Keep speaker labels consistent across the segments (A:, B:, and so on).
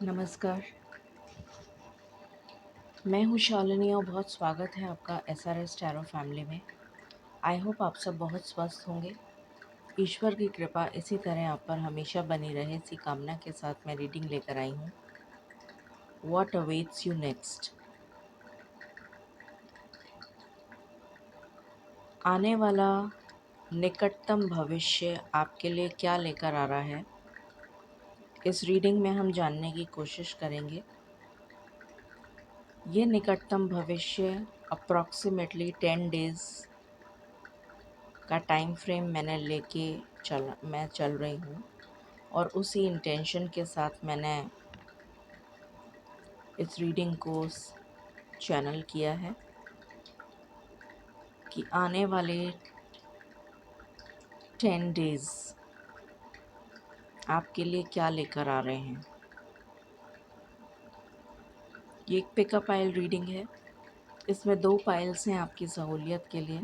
A: नमस्कार, मैं हूँ शालिनी और बहुत स्वागत है आपका एसआरएस टैरो फैमिली में। आई होप आप सब बहुत स्वस्थ होंगे। ईश्वर की कृपा इसी तरह आप पर हमेशा बनी रहे, इसी कामना के साथ मैं रीडिंग लेकर आई हूँ। What awaits you next. आने वाला निकटतम भविष्य आपके लिए क्या लेकर आ रहा है, इस रीडिंग में हम जानने की कोशिश करेंगे। ये निकटतम भविष्य अप्रॉक्सीमेटली 10 डेज़ का टाइम फ्रेम मैं चल रही हूँ और उसी इंटेंशन के साथ मैंने इस रीडिंग को चैनल किया है कि आने वाले 10 डेज़ आपके लिए क्या लेकर आ रहे हैं। ये एक पिकअप पाइल रीडिंग है। इसमें 2 पाइल्स हैं आपकी सहूलियत के लिए।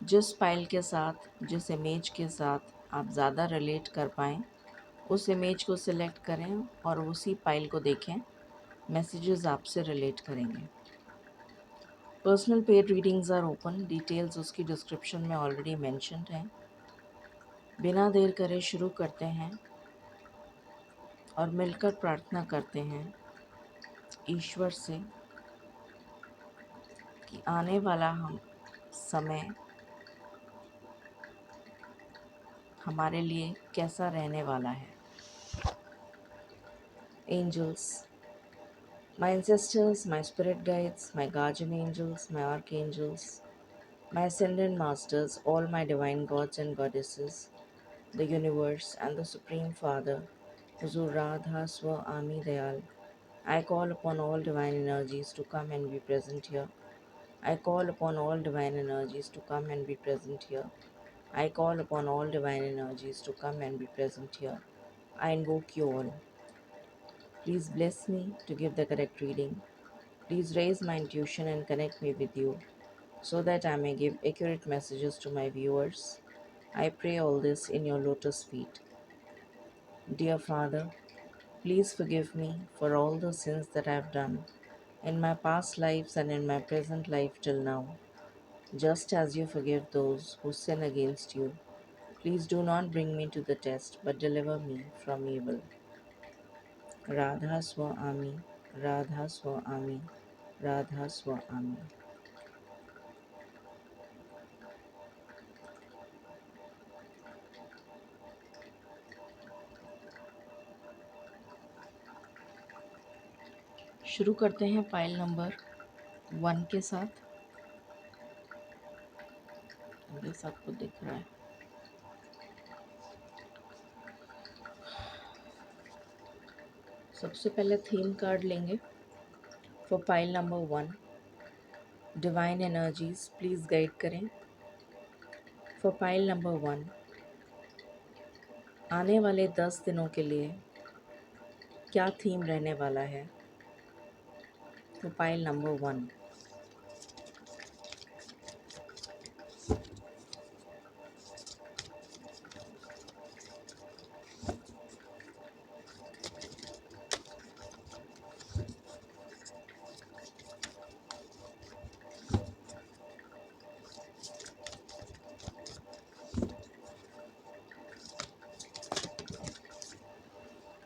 A: जिस पाइल के साथ, जिस इमेज के साथ आप ज़्यादा रिलेट कर पाएँ, उस इमेज को सिलेक्ट करें और उसी पाइल को देखें। मैसेजेस आपसे रिलेट करेंगे। Personal paid readings are open. Details उसकी डिस्क्रिप्शन में ऑलरेडी मेंशन्ड हैं। बिना देर करे शुरू करते हैं और मिलकर प्रार्थना करते हैं ईश्वर से कि आने वाला हम समय हमारे लिए कैसा रहने वाला है। Angels, my ancestors, my spirit guides, my guardian angels, my archangels, my ascended masters, all my divine gods and goddesses, the universe and the Supreme Father, Huzur Radha Swa Ami Dayal, I call upon all divine energies to come and be present here. I call upon all divine energies to come and be present here. I call upon all divine energies to come and be present here. I invoke you all. Please bless me to give the correct reading. Please raise my intuition and connect me with you so that I may give accurate messages to my viewers. I pray all this in your lotus feet. Dear Father, please forgive me for all the sins that I have done in my past lives and in my present life till now, just as you forgive those who sin against you. Please do not bring me to the test, but deliver me from evil. Radha Swami, Radha Swami, Radha Swami. शुरू करते हैं file number 1 के साथ। ये सबको दिख रहा है। सबसे पहले थीम कार्ड लेंगे for file number 1। Divine energies please guide करें फॉर फाइल नंबर 1। आने वाले 10 दिनों के लिए क्या थीम रहने वाला है for file number 1।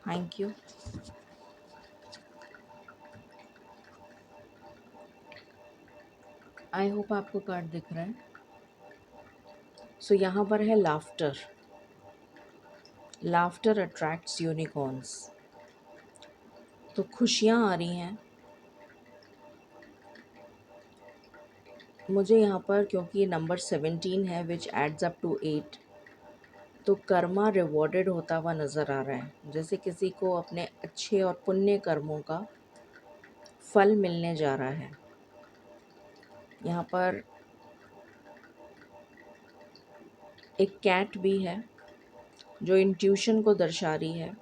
A: Thank you. I hope आपको कार्ड दिख रहा है। सो यहाँ पर है लाफ्टर। Laughter attracts unicorns. तो खुशियाँ आ रही हैं मुझे यहाँ पर, क्योंकि ये नंबर 17 है विच एड्स अप टू 8। तो कर्मा रिवॉर्डेड होता हुआ नज़र आ रहा है, जैसे किसी को अपने अच्छे और पुण्य कर्मों का फल मिलने जा रहा है। यहाँ पर एक कैट भी है जो इंट्यूशन को दर्शा रही है।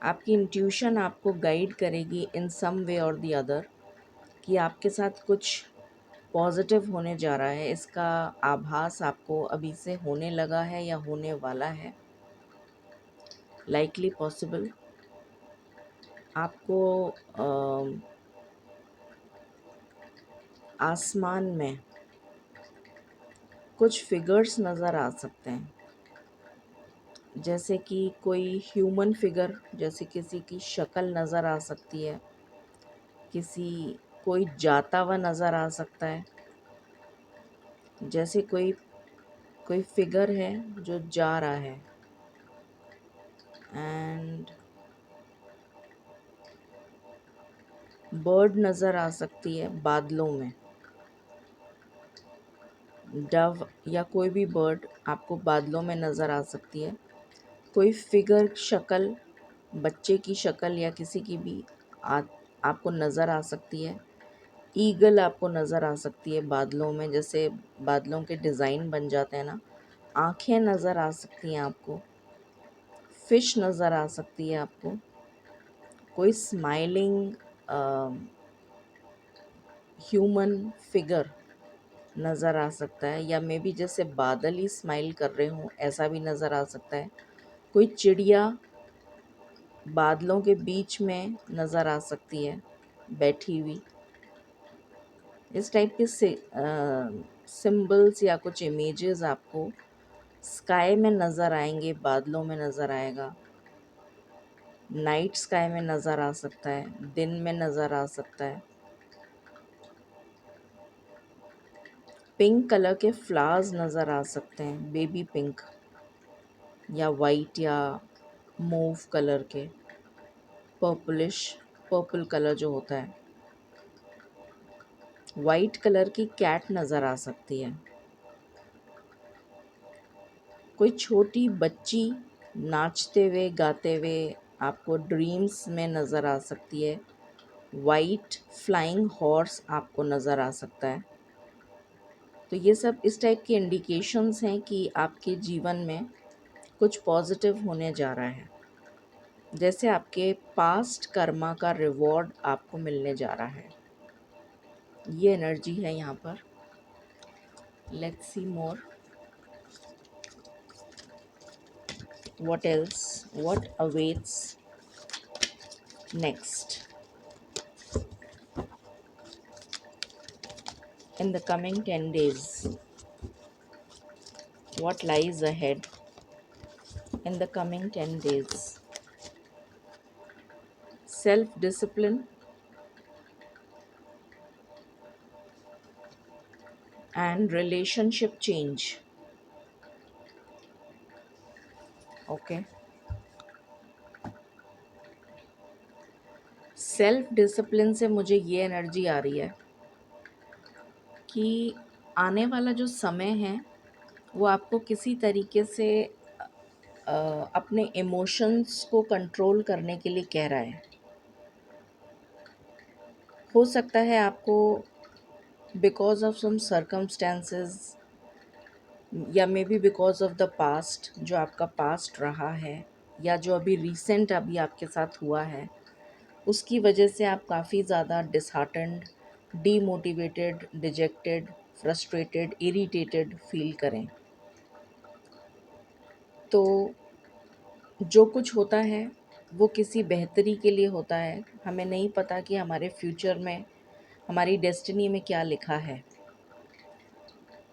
A: आपकी इंट्यूशन आपको गाइड करेगी इन सम वे और दी अदर कि आपके साथ कुछ पॉजिटिव होने जा रहा है। इसका आभास आपको अभी से होने लगा है या होने वाला है, लाइकली पॉसिबल। आपको आसमान में कुछ फिगर्स नज़र आ सकते हैं, जैसे कि कोई ह्यूमन फिगर, जैसे किसी की शक्ल नज़र आ सकती है, किसी कोई जाता हुआ नज़र आ सकता है, जैसे कोई कोई फिगर है जो जा रहा है। एंड बर्ड नज़र आ सकती है बादलों में, डव या कोई भी बर्ड आपको बादलों में नज़र आ सकती है। कोई फिगर, शक्ल, बच्चे की शक्ल या किसी की भी आ, आपको नज़र आ सकती है। ईगल आपको नज़र आ सकती है बादलों में, जैसे बादलों के डिज़ाइन बन जाते हैं ना। आँखें नज़र आ सकती हैं आपको। फ़िश नज़र आ सकती है आपको। कोई स्माइलिंग ह्यूमन फिगर नज़र आ सकता है, या मे बी जैसे बादल ही स्माइल कर रहे हों, ऐसा भी नज़र आ सकता है। कोई चिड़िया बादलों के बीच में नज़र आ सकती है बैठी हुई। इस टाइप के से सिंबल्स या कुछ इमेजेस आपको स्काई में नज़र आएंगे, बादलों में नज़र आएगा, नाइट स्काई में नज़र आ सकता है, दिन में नज़र आ सकता है। पिंक कलर के फ्लावर्स नज़र आ सकते हैं, बेबी पिंक या वाइट या मूव कलर के, पर्पलिश, पर्पल कलर जो होता है। वाइट कलर की कैट नज़र आ सकती है। कोई छोटी बच्ची नाचते हुए, गाते हुए आपको ड्रीम्स में नज़र आ सकती है। वाइट फ्लाइंग हॉर्स आपको नज़र आ सकता है। तो ये सब इस टाइप के इंडिकेशंस हैं कि आपके जीवन में कुछ पॉजिटिव होने जा रहा है, जैसे आपके पास्ट कर्मा का रिवॉर्ड आपको मिलने जा रहा है। ये एनर्जी है यहाँ पर। Let's see more, what else, what awaits next in the coming 10 days. What lies ahead in the coming 10 days? Self discipline and relationship change. Okay. Self discipline से मुझे ये एनर्जी आ रही है कि आने वाला जो समय है वो आपको किसी तरीके से अपने इमोशंस को कंट्रोल करने के लिए कह रहा है। हो सकता है आपको बिकॉज ऑफ सम सर्कमस्टेंसेस या may be because of the past, जो आपका पास्ट रहा है या जो अभी रिसेंट अभी आपके साथ हुआ है, उसकी वजह से आप काफ़ी ज़्यादा disheartened, demotivated, dejected, frustrated, irritated feel करें। तो जो कुछ होता है वो किसी बेहतरी के लिए होता है। हमें नहीं पता कि हमारे फ्यूचर में, हमारी डेस्टिनी में क्या लिखा है।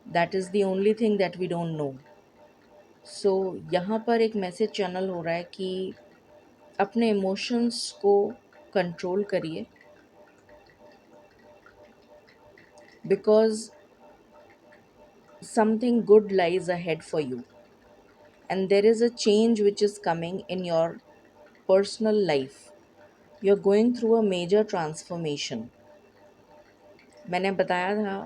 A: That is the only thing that we don't know. So यहाँ पर एक मैसेज चैनल हो रहा है कि अपने इमोशंस को कंट्रोल करिए, because something good lies ahead for you and there is a change which is coming in your personal life. You're going through a major transformation. मैंने बताया था,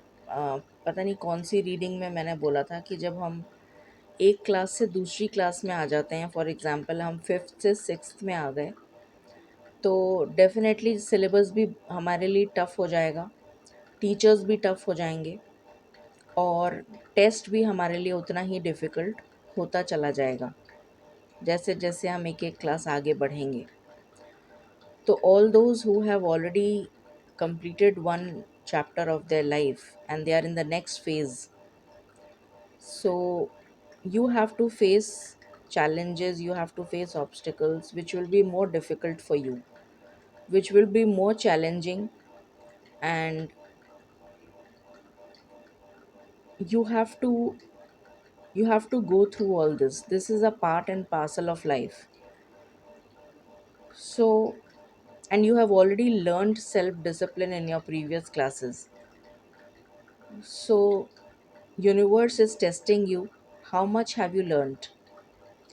A: पता नहीं कौन सी रीडिंग में मैंने बोला था कि जब हम एक क्लास से दूसरी क्लास में आ जाते हैं, फॉर एग्ज़ाम्पल हम फिफ्थ से सिक्स्थ में आ गए, तो डेफिनेटली सिलेबस भी हमारे लिए टफ़ हो जाएगा, टीचर्स भी टफ़ हो जाएंगे, और टेस्ट भी हमारे लिए उतना ही डिफ़िकल्ट होता चला जाएगा जैसे जैसे हम एक एक क्लास आगे बढ़ेंगे। तो all those who have already completed one chapter of their life and they are in the next phase, so you have to face challenges, you have to face obstacles which will be more difficult for you. which will be more challenging, and you have to you have to go through all this. This is a part and parcel of life. So, and you have already learned self discipline in your previous classes. So universe is testing you. How much have you learned?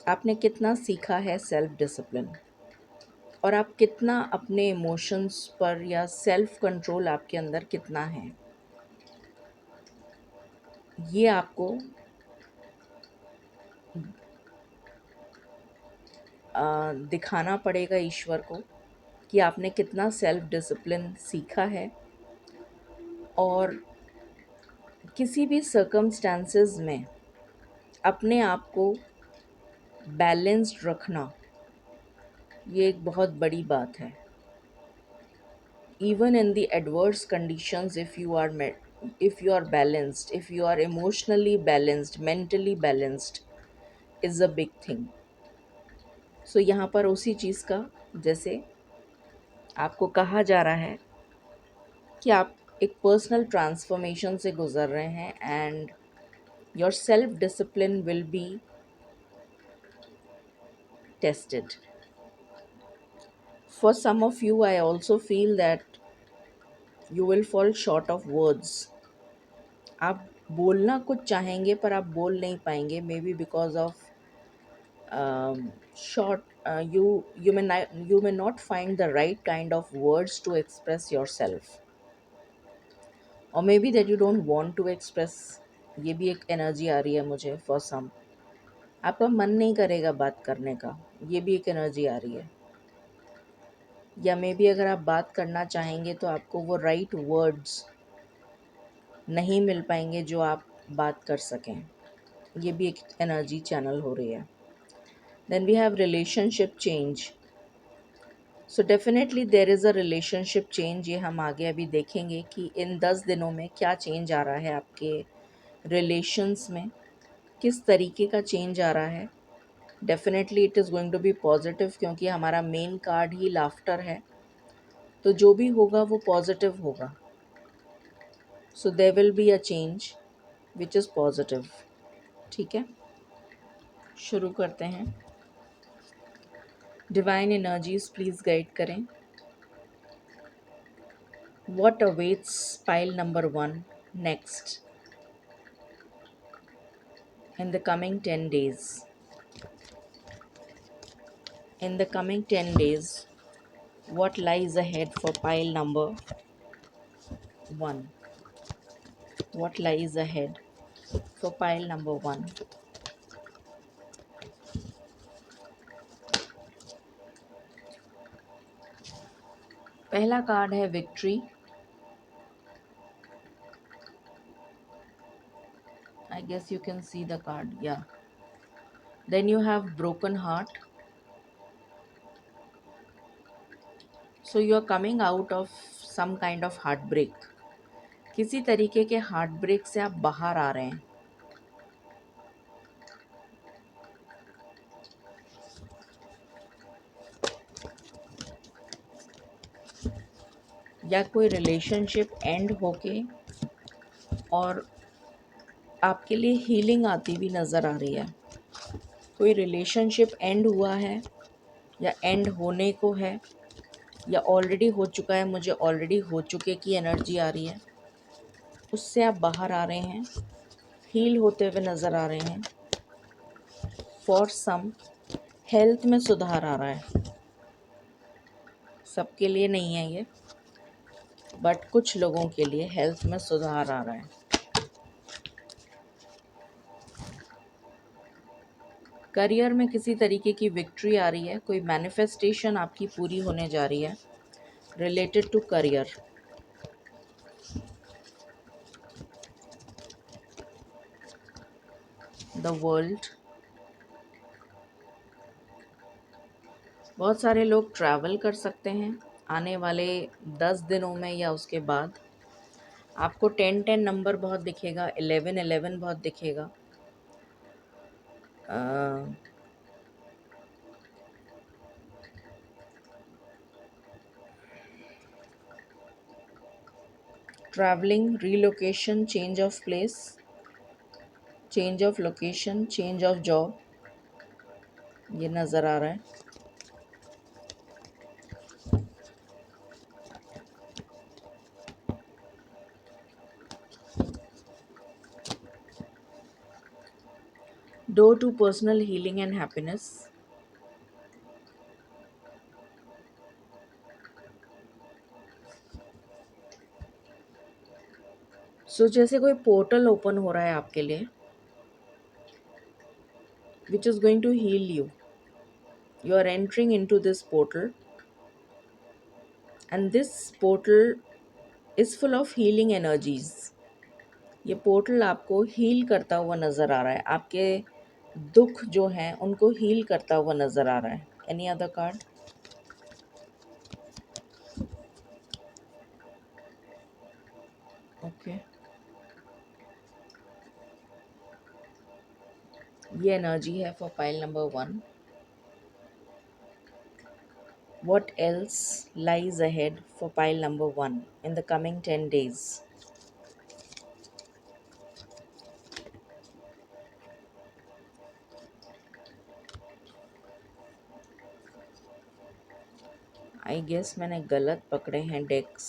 A: आपने कितना सीखा है self discipline, और आप कितना अपने emotions पर या सेल्फ कंट्रोल आपके अंदर कितना है, ये आपको दिखाना पड़ेगा ईश्वर को कि आपने कितना सेल्फ डिसिप्लिन सीखा है। और किसी भी सर्कमस्टांसेस में अपने आप को बैलेंस्ड रखना, ये एक बहुत बड़ी बात है। Even in the adverse conditions, if you are balanced, if you are emotionally balanced, mentally balanced, is a big thing. So यहाँ पर उसी चीज़ का, जैसे आपको कहा जा रहा है कि आप एक पर्सनल ट्रांसफॉर्मेशन से गुजर रहे हैं, and your self discipline will be tested. For some of you, I also feel that you will fall short of words. आप बोलना कुछ चाहेंगे पर आप बोल नहीं पाएंगे, may be because of short, you may not find the right kind of words to express yourself, or maybe that you don't want to express. ये भी एक एनर्जी आ रही है मुझे फॉर सम. आपका मन नहीं करेगा बात करने का, ये भी एक एनर्जी आ रही है. या मे बी अगर आप बात करना चाहेंगे तो आपको वो राइट वर्ड्स नहीं मिल पाएंगे जो आप बात कर सकें. ये भी एक एनर्जी चैनल हो रही है. Then we have relationship change. So definitely there is a relationship change. ये हम आगे अभी देखेंगे कि इन 10 दिनों में क्या चेंज आ रहा है आपके रिलेशंस में, किस तरीके का चेंज आ रहा है. Definitely it is going to be positive, क्योंकि हमारा मेन कार्ड ही लाफ्टर है, तो जो भी होगा वो पॉजिटिव होगा. So there will be a change which is positive. ठीक है, शुरू करते हैं. डिवाइन एनर्जीज प्लीज़ गाइड करें. What awaits pile number 1 next in the coming 10 days. In the coming 10 days, what lies ahead for pile number 1? What lies ahead for pile number 1? पहला card है victory. I guess you can see the card, yeah. Then you have broken heart. So you are coming out of some kind of heartbreak. किसी तरीके के heartbreak से आप बाहर आ रहे हैं. या कोई रिलेशनशिप एंड होके और आपके लिए हीलिंग आती भी नज़र आ रही है. कोई रिलेशनशिप एंड हुआ है या एंड होने को है या ऑलरेडी हो चुका है. मुझे ऑलरेडी हो चुके की एनर्जी आ रही है. उससे आप बाहर आ रहे हैं, हील होते हुए नज़र आ रहे हैं. फॉर सम हेल्थ में सुधार आ रहा है. सबके लिए नहीं है ये, बट कुछ लोगों के लिए हेल्थ में सुधार आ रहा है. करियर में किसी तरीके की विक्ट्री आ रही है. कोई मैनिफेस्टेशन आपकी पूरी होने जा रही है related to career. The world. बहुत सारे लोग ट्रैवल कर सकते हैं आने वाले 10 दिनों में या उसके बाद. आपको 10-10 नंबर बहुत दिखेगा, 11-11 बहुत दिखेगा. Uh, travelling, relocation, change of place, change of location, change of job, ये नज़र आ रहा है। Door to personal healing and happiness. So जैसे कोई पोर्टल ओपन हो रहा है आपके लिए, which is going to heal you. You are entering into this portal and this portal is full of healing energies. ये पोर्टल आपको heal करता हुआ नज़र आ रहा है, आपके दुख जो हैं उनको हील करता हुआ नज़र आ रहा है। Any other card? ओके, ये एनर्जी है for pile number 1। What else lies ahead for pile number 1 in the coming 10 days? I guess मैंने गलत पकड़े हैं डेक्स।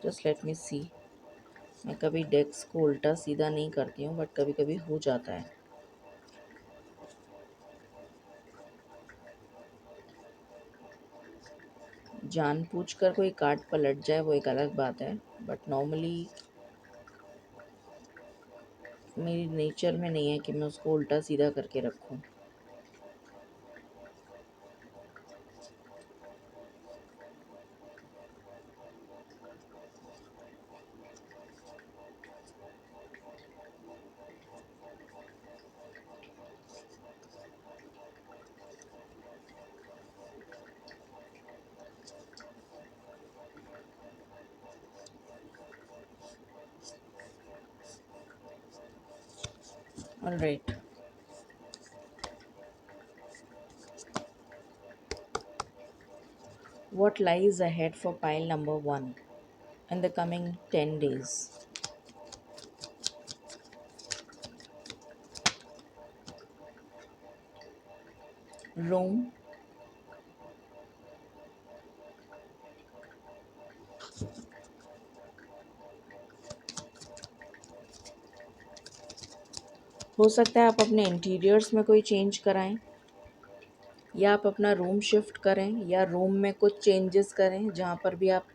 A: जस्ट लेट मी सी। मैं कभी डेक्स को उल्टा सीधा नहीं करती हूँ, बट कभी कभी हो जाता है। जानबूझकर कोई कार्ड पलट जाए वो एक अलग बात है, बट नॉर्मली मेरी नेचर में नहीं है कि मैं उसको उल्टा सीधा करके रखूँ। Alright, what lies ahead for pile number 1 in the coming 10 days? Rome, हो सकता है आप अपने इंटीरियर्स में कोई चेंज कराएं, या आप अपना रूम शिफ्ट करें, या रूम में कुछ चेंजेस करें। जहाँ पर भी आप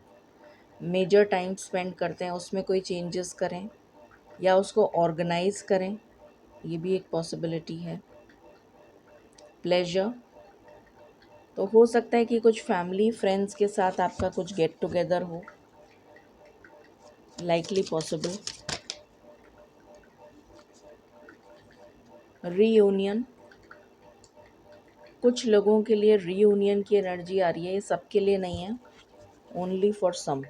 A: मेजर टाइम स्पेंड करते हैं उसमें कोई चेंजेस करें, या उसको ऑर्गेनाइज करें, ये भी एक पॉसिबिलिटी है। प्लेजर, तो हो सकता है कि कुछ फैमिली फ्रेंड्स के साथ आपका कुछ गेट टुगेदर हो, लाइकली पॉसिबल। रीयूनियन, कुछ लोगों के लिए रीयूनियन की एनर्जी आ रही है, ये सबके लिए नहीं है, ओनली फॉर सम।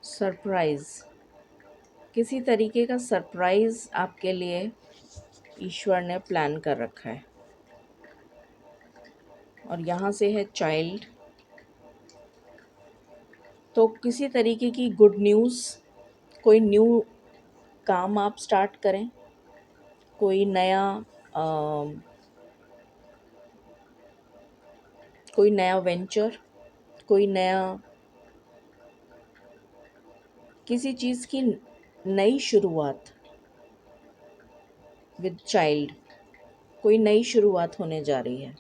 A: सरप्राइज, किसी तरीके का सरप्राइज आपके लिए ईश्वर ने प्लान कर रखा है। और यहाँ से है चाइल्ड, तो किसी तरीके की गुड न्यूज़, कोई न्यू काम आप स्टार्ट करें, कोई नया कोई नया वेंचर, कोई नया किसी चीज़ की नई शुरुआत। विद चाइल्ड, कोई नई शुरुआत होने जा रही है,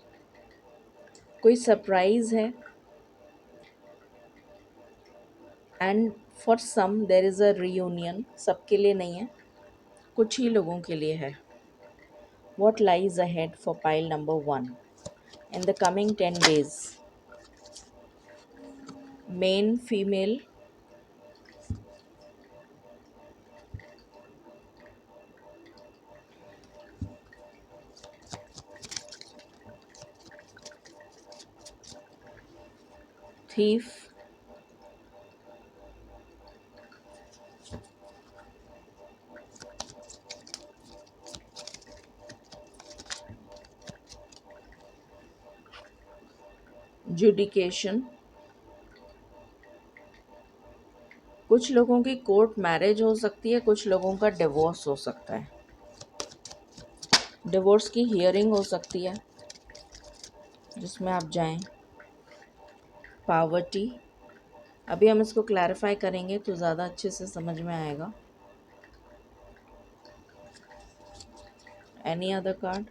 A: कोई सरप्राइज़ है। And for some there is a reunion, सबके लिए नहीं है, कुछ ही लोगों के लिए है। What lies ahead for pile number 1 in the coming 10 days? Main, female, thief, जुडिकेशन। कुछ लोगों की कोर्ट मैरिज हो सकती है, कुछ लोगों का डिवोर्स हो सकता है। डिवोर्स की हियरिंग हो सकती है जिसमें आप जाएं। पावर्टी, अभी हम इसको क्लैरिफाई करेंगे तो ज़्यादा अच्छे से समझ में आएगा। Any other card?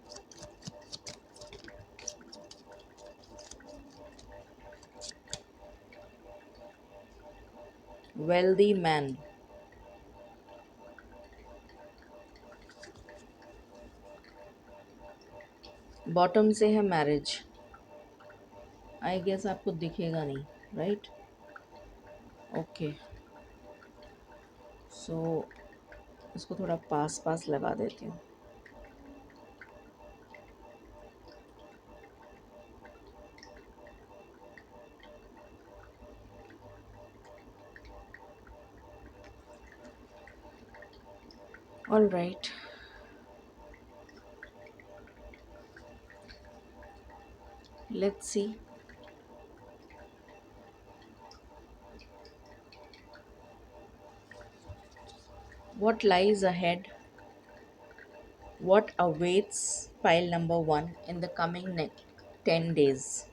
A: Wealthy man. Bottom से है मैरिज। आई गेस आपको दिखेगा नहीं, राइट? ओके, सो इसको थोड़ा पास पास लगा देती हूँ। All right, let's see what lies ahead, what awaits pile number 1 in the coming 10 days.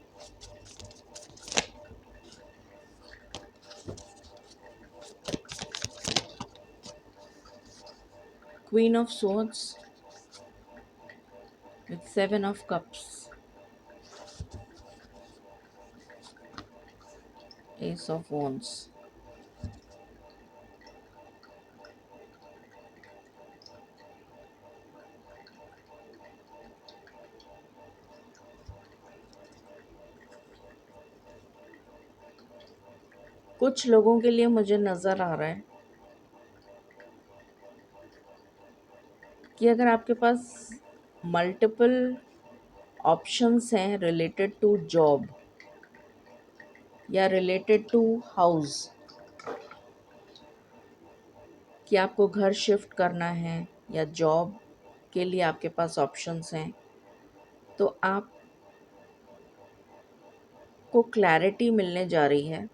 A: Queen of Swords with 7 of Cups, Ace of Wands. कुछ लोगों के लिए मुझे नज़र आ रहा है कि अगर आपके पास मल्टीपल ऑप्शंस हैं रिलेटेड टू जॉब या रिलेटेड टू हाउस, कि आपको घर शिफ्ट करना है या जॉब के लिए आपके पास ऑप्शंस हैं, तो आपको क्लैरिटी मिलने जा रही है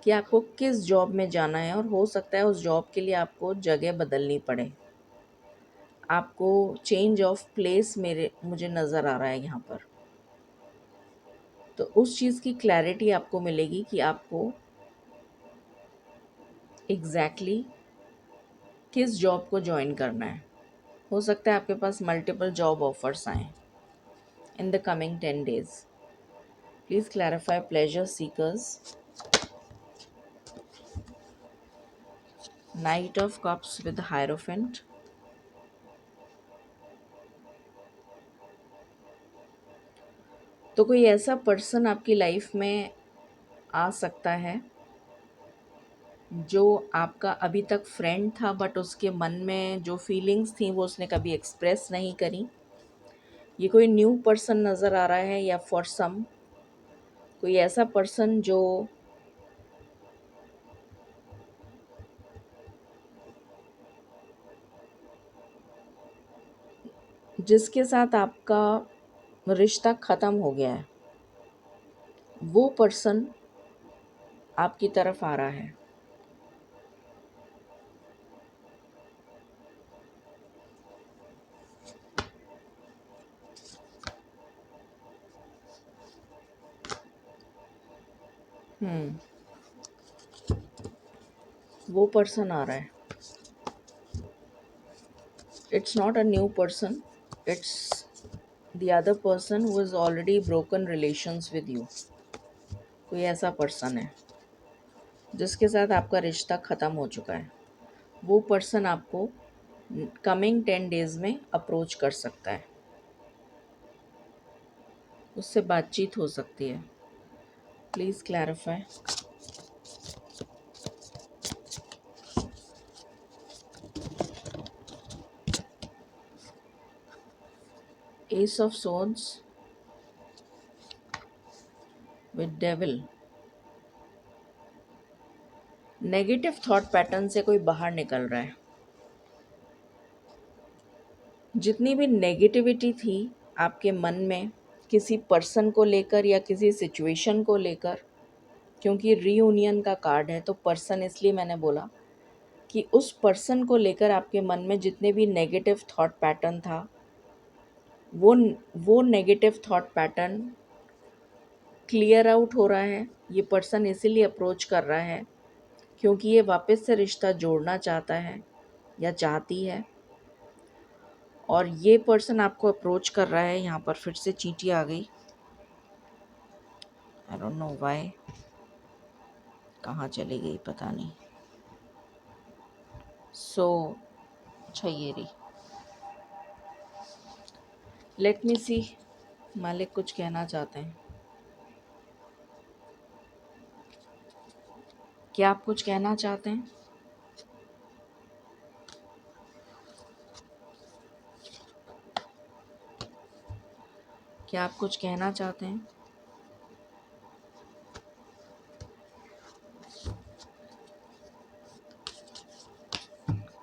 A: कि आपको किस जॉब में जाना है, और हो सकता है उस जॉब के लिए आपको जगह बदलनी पड़े। आपको चेंज ऑफ प्लेस मेरे मुझे नज़र आ रहा है यहाँ पर। तो उस चीज़ की क्लैरिटी आपको मिलेगी कि आपको एग्जैक्टली किस जॉब को ज्वाइन करना है। हो सकता है आपके पास मल्टीपल जॉब ऑफर्स आएँ इन the coming 10 days. Please clarify pleasure seekers. Night of cups with hierophant. तो कोई ऐसा पर्सन आपकी लाइफ में आ सकता है जो आपका अभी तक फ्रेंड था, बट उसके मन में जो फीलिंग्स थी वो उसने कभी एक्सप्रेस नहीं करी। ये कोई न्यू पर्सन नज़र आ रहा है, या फॉर सम कोई ऐसा पर्सन जो जिसके साथ आपका रिश्ता ख़त्म हो गया है, वो पर्सन आपकी तरफ आ रहा है। वो पर्सन आ रहा है। It's not a new person, it's the other person who is already broken relations with you. कोई ऐसा पर्सन है जिसके साथ आपका रिश्ता ख़त्म हो चुका है। वो पर्सन आपको कमिंग 10 डेज़ में अप्रोच कर सकता है, उससे बातचीत हो सकती है। Please clarify. S of swords with devil. Negative thought pattern से कोई बाहर निकल रहा है। जितनी भी नेगेटिविटी थी आपके मन में किसी पर्सन को लेकर या किसी सिचुएशन को लेकर, क्योंकि रीयूनियन का कार्ड है तो पर्सन इसलिए मैंने बोला कि उस पर्सन को लेकर आपके मन में जितने भी नेगेटिव थॉट पैटर्न था, वो वो negative thought pattern clear out हो रहा है। ये पर्सन इसीलिए अप्रोच कर रहा है क्योंकि ये वापस से रिश्ता जोड़ना चाहता है या चाहती है, और ये पर्सन आपको अप्रोच कर रहा है। यहाँ पर फिर से चींटी आ गई, आई डोंट नो व्हाई, कहाँ चली गई पता नहीं। सो अच्छा ये रही। लेट मी सी, मालिक कुछ कहना चाहते हैं। क्या आप कुछ कहना चाहते हैं? क्या आप कुछ कहना चाहते हैं?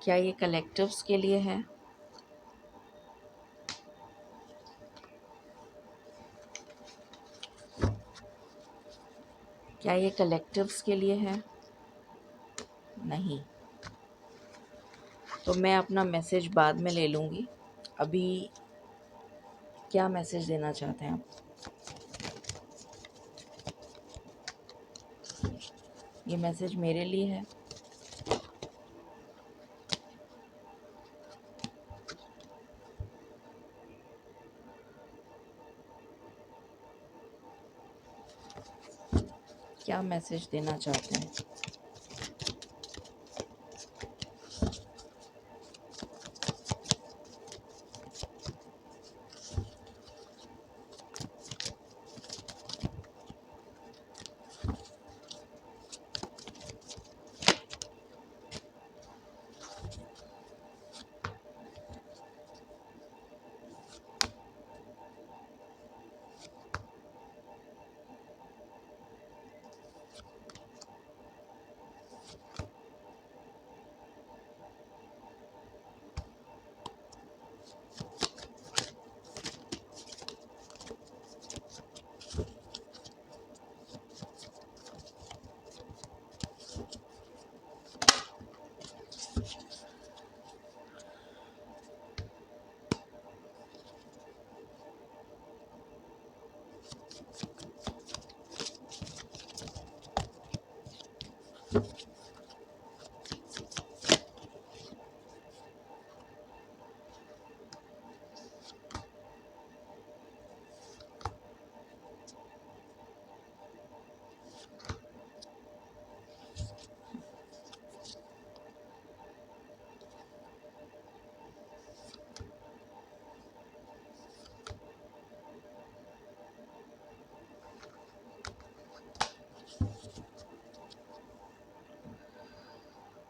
A: क्या ये कलेक्टिव्स के लिए है? क्या ये कलेक्टिव्स के लिए है? नहीं, तो मैं अपना मैसेज बाद में ले लूँगी। अभी क्या मैसेज देना चाहते हैं आप? ये मैसेज मेरे लिए है। क्या मैसेज देना चाहते हैं?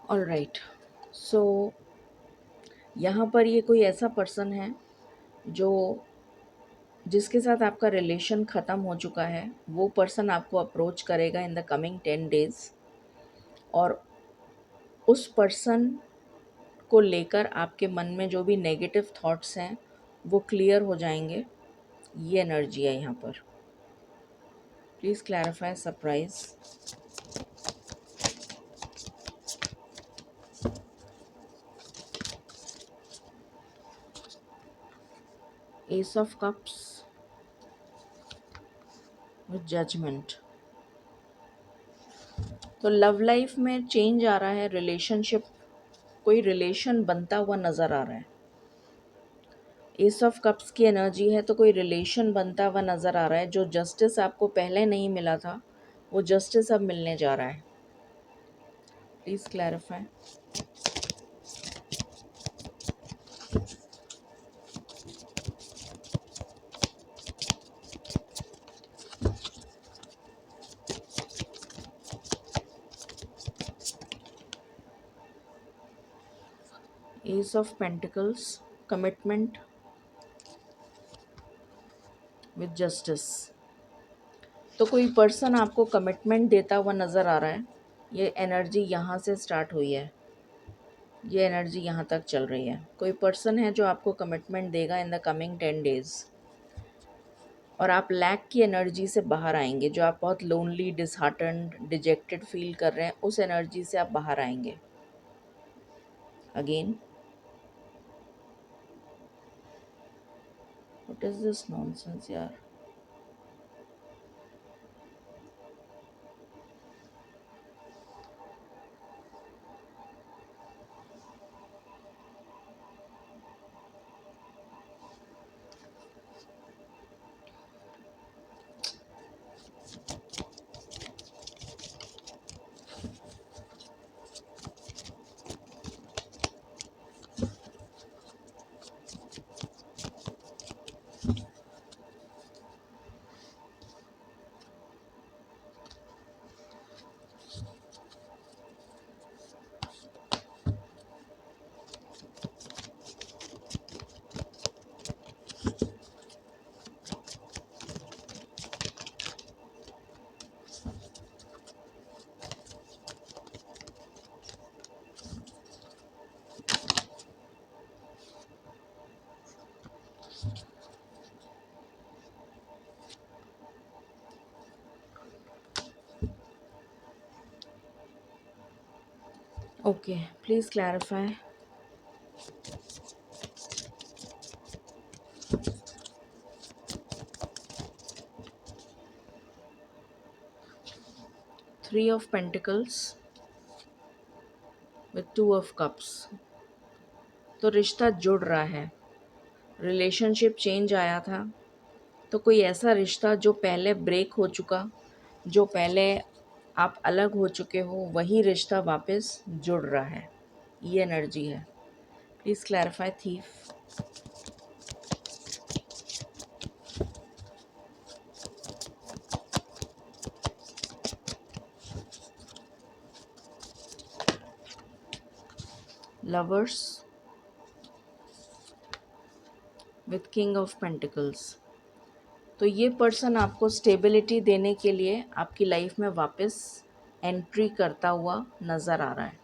A: ऑल राइट, सो यहाँ पर ये कोई ऐसा पर्सन है जो जिसके साथ आपका रिलेशन ख़त्म हो चुका है। वो पर्सन आपको अप्रोच करेगा इन द कमिंग 10 डेज़, और उस पर्सन को लेकर आपके मन में जो भी नेगेटिव थॉट्स हैं वो क्लियर हो जाएंगे। ये एनर्जी है यहाँ पर। Please clarify surprise. Ace of cups with judgement. तो लव लाइफ में चेंज आ रहा है, रिलेशनशिप, कोई रिलेशन बनता हुआ नज़र आ रहा है। एस ऑफ कप्स की एनर्जी है तो कोई रिलेशन बनता हुआ नज़र आ रहा है। जो जस्टिस आपको पहले नहीं मिला था वो जस्टिस अब मिलने जा रहा है। Please clarify. S of pentacles, commitment with justice. तो कोई पर्सन आपको कमिटमेंट देता हुआ नज़र आ रहा है। ये एनर्जी यहाँ से स्टार्ट हुई है, ये एनर्जी यहाँ तक चल रही है। कोई पर्सन है जो आपको कमिटमेंट देगा इन द कमिंग 10 डेज़। और आप लैक की एनर्जी से बाहर आएंगे। जो आप बहुत लोनली, डिसहार्टन्ड, डिजेक्टेड फील कर रहे हैं, उस एनर्जी से आप बाहर आएंगे। Again, what is this nonsense यार। Okay, please clarify. 3 of Pentacles with 2 of Cups। तो रिश्ता जुड़ रहा है, रिलेशनशिप चेंज आया था। तो कोई ऐसा रिश्ता जो पहले ब्रेक हो चुका, जो पहले आप अलग हो चुके हो, वही रिश्ता वापस जुड़ रहा है। ये एनर्जी है। Please clarify thief. Lovers with king of pentacles. तो ये पर्सन आपको स्टेबिलिटी देने के लिए आपकी लाइफ में वापस एंट्री करता हुआ नज़र आ रहा है।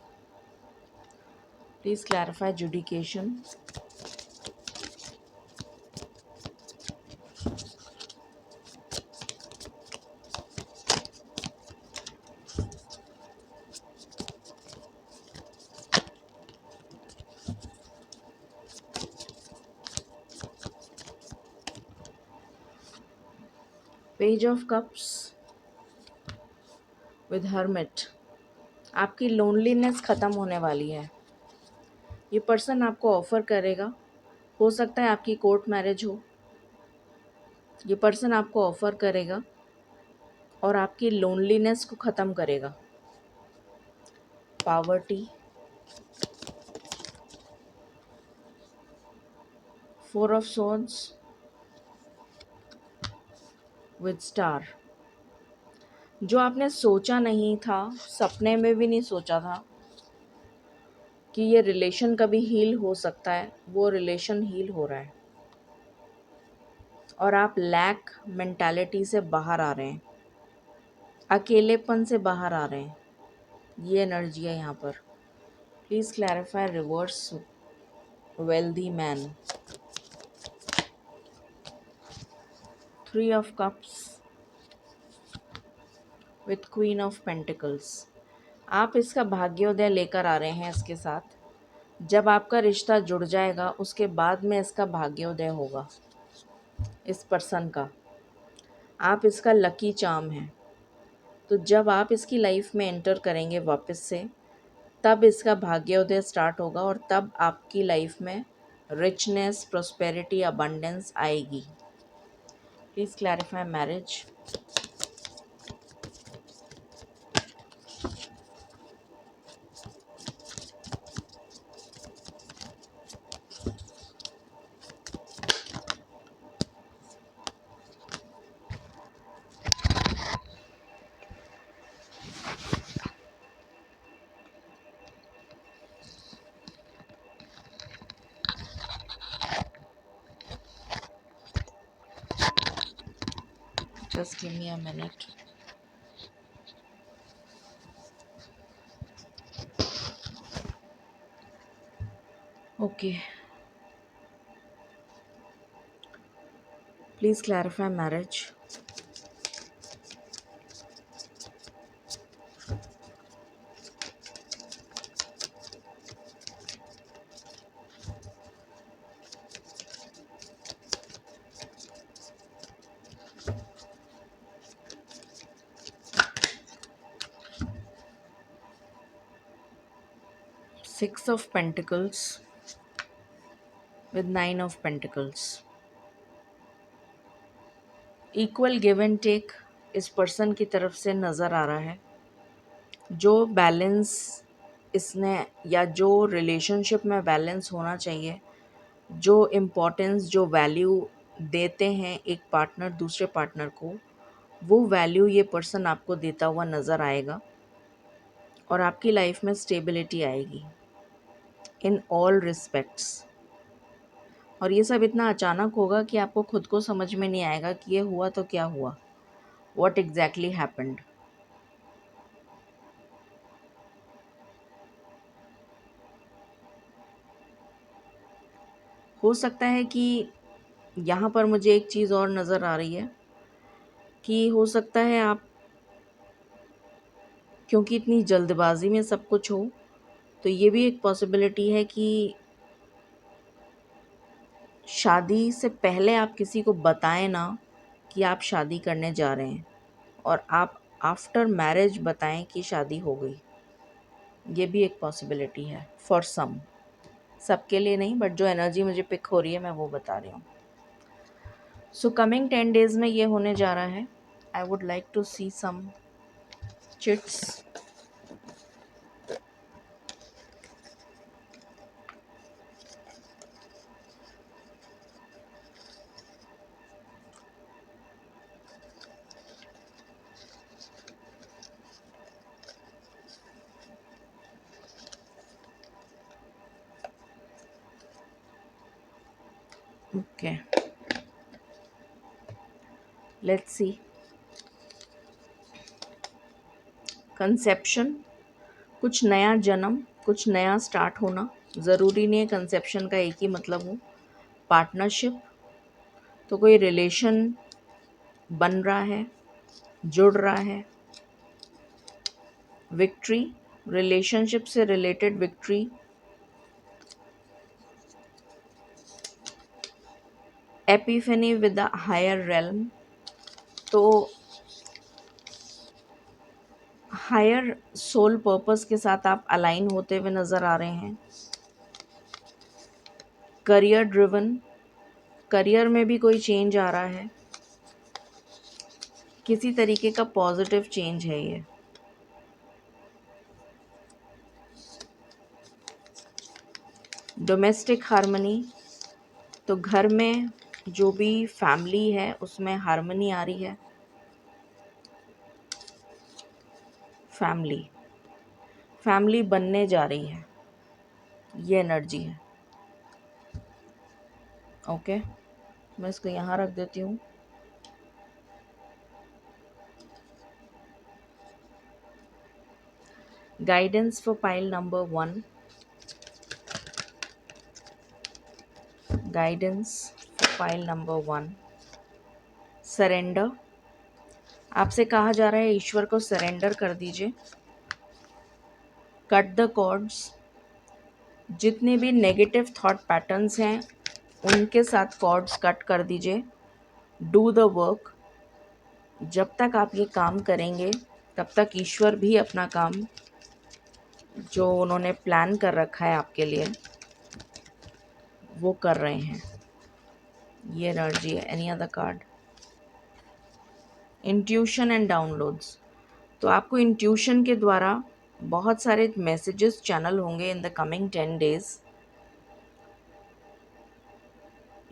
A: Please clarify adjudication. Page of cups with hermit. आपकी लोनलीनेस ख़त्म होने वाली है। ये पर्सन आपको ऑफ़र करेगा, हो सकता है आपकी कोर्ट मैरिज हो। ये पर्सन आपको ऑफ़र करेगा और आपकी लोनलीनेस को ख़त्म करेगा। Poverty, 4 of Swords with star. जो आपने सोचा नहीं था, सपने में भी नहीं सोचा था कि ये रिलेशन कभी हील हो सकता है, वो रिलेशन हील हो रहा है। और आप लैक मेंटालिटी से बाहर आ रहे हैं, अकेलेपन से बाहर आ रहे हैं। ये एनर्जी है यहाँ पर। Please clarify reverse wealthy man. 3 of Cups with queen of pentacles. आप इसका भाग्योदय लेकर आ रहे हैं इसके साथ। जब आपका रिश्ता जुड़ जाएगा, उसके बाद में इसका भाग्योदय होगा। इस पर्सन का, आप इसका लकी चार्म हैं। तो जब आप इसकी लाइफ में एंटर करेंगे वापस से, तब इसका भाग्योदय स्टार्ट होगा और तब आपकी लाइफ में रिचनेस, प्रोस्पेरिटी, अबंडेंस आएगी। Please clarify marriage. Just give me a minute. Okay, Please clarify marriage. Six of Pentacles with Nine of Pentacles. Equal give and take इस पर्सन की तरफ से नज़र आ रहा है. जो बैलेंस इसने या जो रिलेशनशिप में बैलेंस होना चाहिए, जो इम्पोर्टेंस जो वैल्यू देते हैं एक पार्टनर दूसरे पार्टनर को, वो वैल्यू ये पर्सन आपको देता हुआ नज़र आएगा और आपकी लाइफ में स्टेबिलिटी आएगी इन ऑल रिस्पेक्ट्स. और ये सब इतना अचानक होगा कि आपको खुद को समझ में नहीं आएगा कि ये हुआ तो क्या हुआ, व्हाट एग्जैक्टली हैपेंड. हो सकता है कि यहाँ पर मुझे एक चीज़ और नज़र आ रही है कि हो सकता है आप, क्योंकि इतनी जल्दबाजी में सब कुछ हो, तो ये भी एक पॉसिबिलिटी है कि शादी से पहले आप किसी को बताएं ना कि आप शादी करने जा रहे हैं, और आप आफ्टर मैरिज बताएं कि शादी हो गई. ये भी एक पॉसिबिलिटी है फॉर सम. सबके लिए नहीं, बट जो एनर्जी मुझे पिक हो रही है मैं वो बता रही हूँ. सो कमिंग 10 days में ये होने जा रहा है. I would like to see some chits. Okay, let's see. Conception, कुछ नया जन्म, कुछ नया स्टार्ट होना. ज़रूरी नहीं है कंसेप्शन का एक ही मतलब हो. पार्टनरशिप, तो कोई रिलेशन बन रहा है, जुड़ रहा है. विक्ट्री, रिलेशनशिप से related victory. Epiphany with the higher realm, तो हायर सोल पर्पस के साथ आप अलाइन होते हुए नज़र आ रहे हैं. करियर ड्रिवन, करियर में भी कोई चेंज आ रहा है. किसी तरीके का पॉजिटिव चेंज है ये. डोमेस्टिक हार्मनी, तो घर में जो भी फैमिली है उसमें हार्मनी आ रही है. फैमिली फैमिली बनने जा रही है, ये एनर्जी है. ओके, मैं इसको यहाँ रख देती हूँ. Guidance for pile number 1. Guidance for pile number 1. Surrender, आपसे कहा जा रहा है ईश्वर को सरेंडर कर दीजिए. कट द कॉर्ड्स, जितने भी नेगेटिव थॉट पैटर्न्स हैं उनके साथ कॉर्ड्स कट कर दीजिए. डू द वर्क, जब तक आप ये काम करेंगे तब तक ईश्वर भी अपना काम जो उन्होंने प्लान कर रखा है आपके लिए वो कर रहे हैं. ये एनर्जी है. Any other card? Intuition and downloads, तो आपको इंट्यूशन के द्वारा बहुत सारे मैसेजेस चैनल होंगे इन द कमिंग 10 days.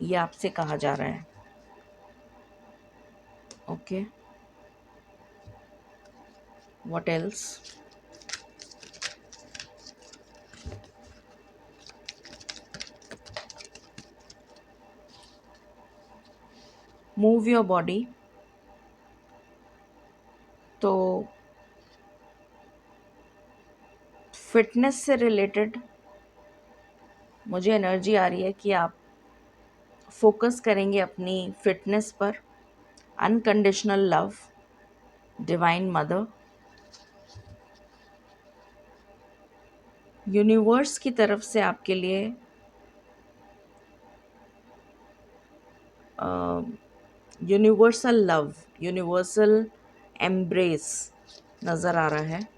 A: ये आपसे कहा जा रहा है. Okay, what else? Move your body, तो फिटनेस से रिलेटेड मुझे एनर्जी आ रही है कि आप फोकस करेंगे अपनी फिटनेस पर, unconditional love, divine mother, universe की तरफ से आपके लिए यूनिवर्सल लव, यूनिवर्सल एम्ब्रेस नज़र आ रहा है।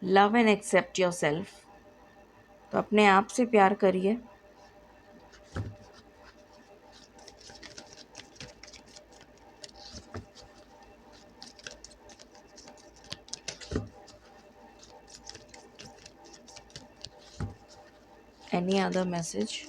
A: Love and accept yourself, तो अपने आप से प्यार करिए। Any other message?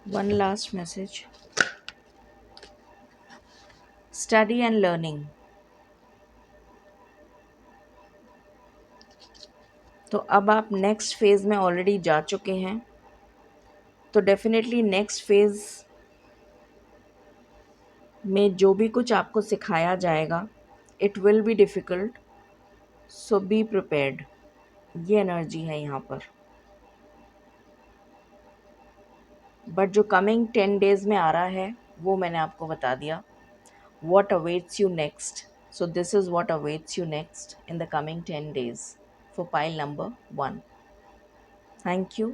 A: One last message, study and learning. तो अब आप नेक्स्ट फेज़ में ऑलरेडी जा चुके हैं, तो डेफिनेटली नेक्स्ट फेज़ में जो भी कुछ आपको सिखाया जाएगा, it will be difficult, so be prepared. ये एनर्जी है यहाँ पर। बट जो कमिंग 10 डेज़ में आ रहा है वो मैंने आपको बता दिया। What awaits you next? So this is what awaits you next in the coming 10 days for pile number 1. Thank you.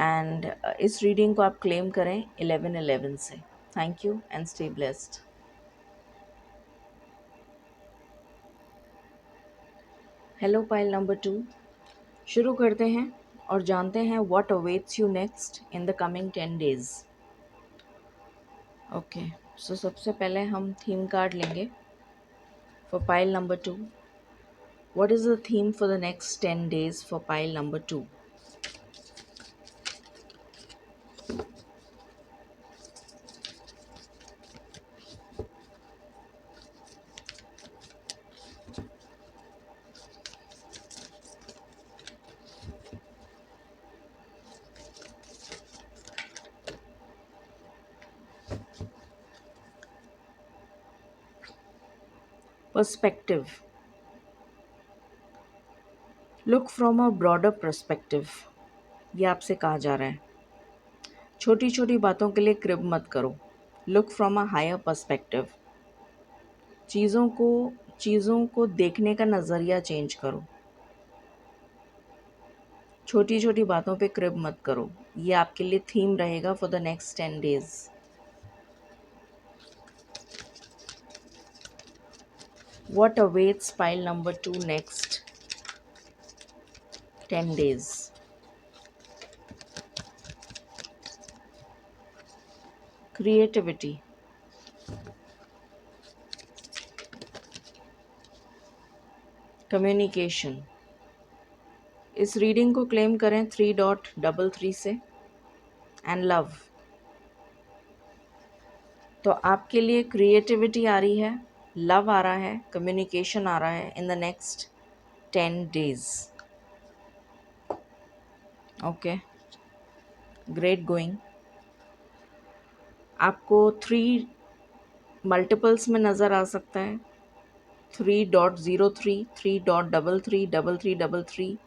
A: And इस रीडिंग को आप क्लेम करें 11/11 से। Thank you and stay blessed. Hello pile number 2, शुरू करते हैं और जानते हैं what awaits you next in the coming 10 days. Okay, so सबसे पहले हम थीम कार्ड लेंगे for pile number 2। What is the theme for the next 10 days for pile number 2? Perspective, look from a broader perspective, ये आपसे कहा जा रहा है। छोटी छोटी बातों के लिए क्रिब मत करो। Look from a higher perspective, चीज़ों को देखने का नज़रिया चेंज करो। छोटी छोटी बातों पे क्रिब मत करो। ये आपके लिए थीम रहेगा for the next 10 days. What awaits pile number 2 next 10 days? Creativity, communication. इस रीडिंग को क्लेम करें 3.33 से एंड लव। तो आपके लिए क्रिएटिविटी आ रही है, लव आ रहा है, कम्युनिकेशन आ रहा है in the next 10 days. Okay, great going. आपको 3 मल्टीपल्स में नज़र आ सकता है। 3.03, 3.33, 3333,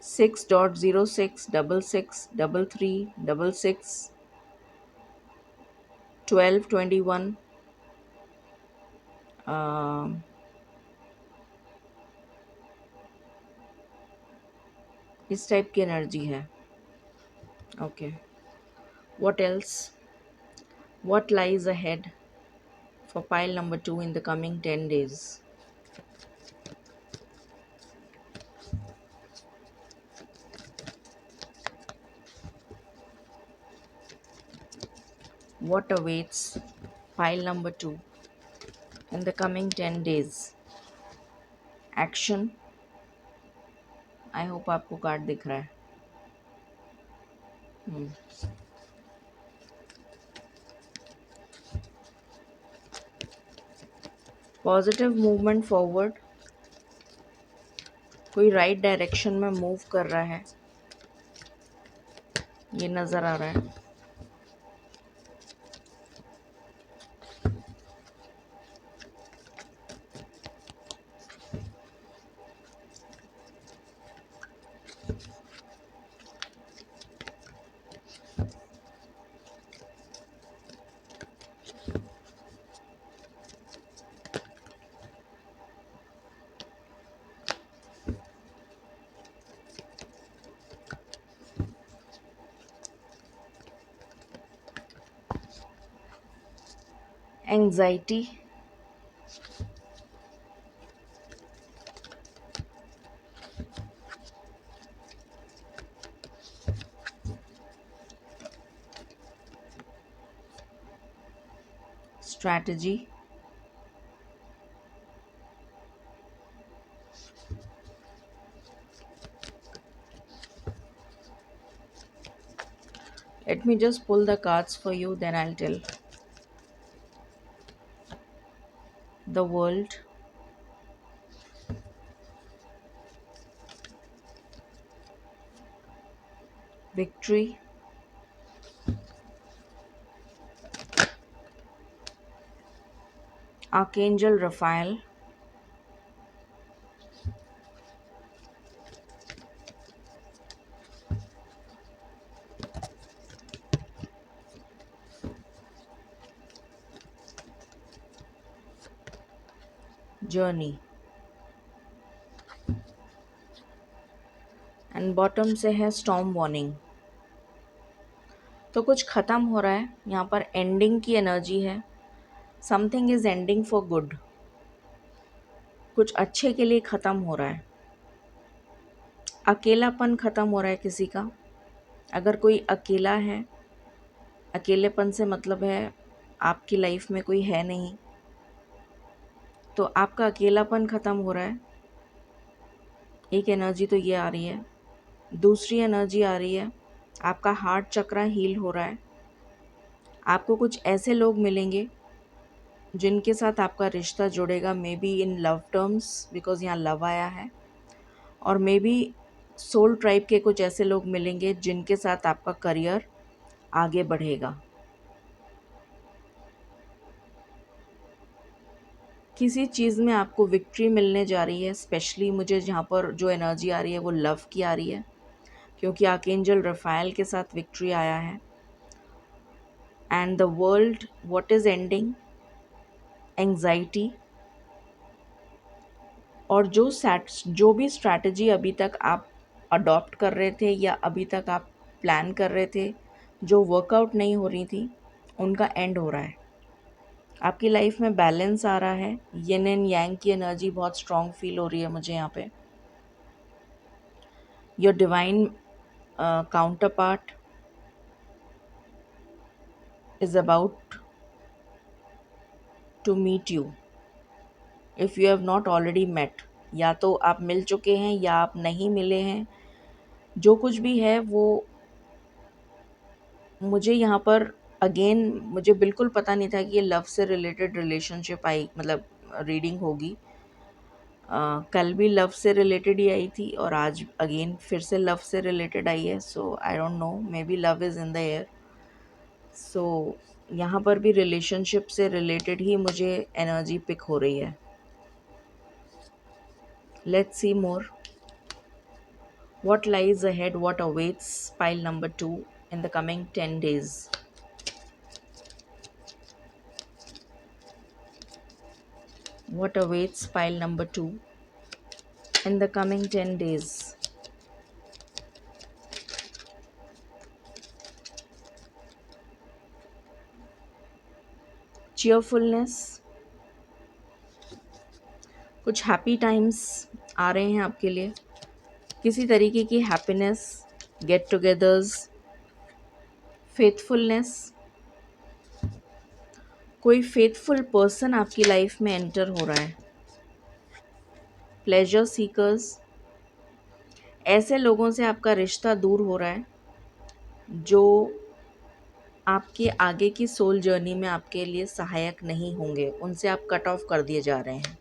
A: 6.06, 66, 33, 66, 12, 21। इस टाइप की एनर्जी है। Okay, what else? What lies ahead for pile number 2 in the coming 10 days? What awaits pile number 2 in the coming 10 days। Action. I hope आपको card दिख रहा है। Positive movement forward. कोई राइट डायरेक्शन में move कर रहा है, ये नज़र आ रहा है। Anxiety. Strategy. Let me just pull the cards for you, then I'll tell. The World, Victory, Archangel Raphael, Journey, and bottom से है स्टॉर्म वार्निंग। तो कुछ ख़त्म हो रहा है यहाँ पर, एंडिंग की एनर्जी है। Something is ending for good. कुछ अच्छे के लिए ख़त्म हो रहा है। अकेलापन ख़त्म हो रहा है किसी का। अगर कोई अकेला है, अकेलेपन से मतलब है आपकी लाइफ में कोई है नहीं, तो आपका अकेलापन ख़त्म हो रहा है। एक एनर्जी तो ये आ रही है। दूसरी एनर्जी आ रही है, आपका हार्ट चक्र हील हो रहा है। आपको कुछ ऐसे लोग मिलेंगे जिनके साथ आपका रिश्ता जुड़ेगा, may be in love terms, because यहाँ लव आया है। और मे बी सोल ट्राइब के कुछ ऐसे लोग मिलेंगे जिनके साथ आपका करियर आगे बढ़ेगा। किसी चीज़ में आपको विक्ट्री मिलने जा रही है। स्पेशली मुझे जहाँ पर जो एनर्जी आ रही है वो लव की आ रही है, क्योंकि आर्कएंजल रफाएल के साथ विक्ट्री आया है। And the world, what is ending? Anxiety. और जो भी स्ट्रैटेजी अभी तक आप अडॉप्ट कर रहे थे या अभी तक आप प्लान कर रहे थे, जो वर्कआउट नहीं हो रही थी, उनका एंड हो रहा है। आपकी लाइफ में बैलेंस आ रहा है। यिन एंड यांग की एनर्जी बहुत स्ट्रॉन्ग फील हो रही है मुझे यहाँ पे। Your divine counterpart is about to meet you if you have not already met. या तो आप मिल चुके हैं या आप नहीं मिले हैं। जो कुछ भी है वो मुझे यहाँ पर, अगेन मुझे बिल्कुल पता नहीं था कि ये लव से रिलेटेड रिलेशनशिप आई, मतलब रीडिंग होगी। कल भी लव से रिलेटेड ही आई थी और आज अगेन फिर से लव से रिलेटेड आई है। So I don't know, maybe love is in the air. So यहाँ पर भी रिलेशनशिप से रिलेटेड ही मुझे एनर्जी पिक हो रही है। Let's see more. What lies ahead? What awaits pile number 2 in the coming 10 days? What awaits pile number 2 in the coming 10 days? Cheerfulness। कुछ happy times आ रहे हैं आपके लिए। किसी तरीके की हैप्पीनेस, गेट टुगेदर्स, फेथफुलनेस। कोई फेथफुल पर्सन आपकी लाइफ में एंटर हो रहा है। प्लेजर सीकर्स, ऐसे लोगों से आपका रिश्ता दूर हो रहा है जो आपके आगे की सोल जर्नी में आपके लिए सहायक नहीं होंगे, उनसे आप कट ऑफ कर दिए जा रहे हैं।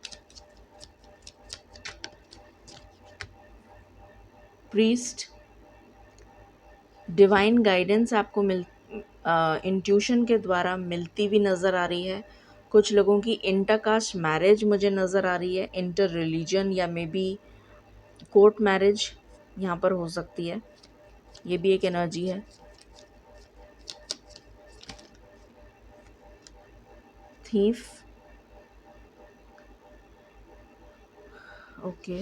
A: प्रीस्ट, डिवाइन गाइडेंस आपको इंट्यूशन के द्वारा मिलती हुई नज़र आ रही है। कुछ लोगों की इंटरकास्ट मैरिज मुझे नज़र आ रही है, इंटर रिलीजन या मे बी कोर्ट मैरिज यहाँ पर हो सकती है, ये भी एक एनर्जी है। थीफ, ओके,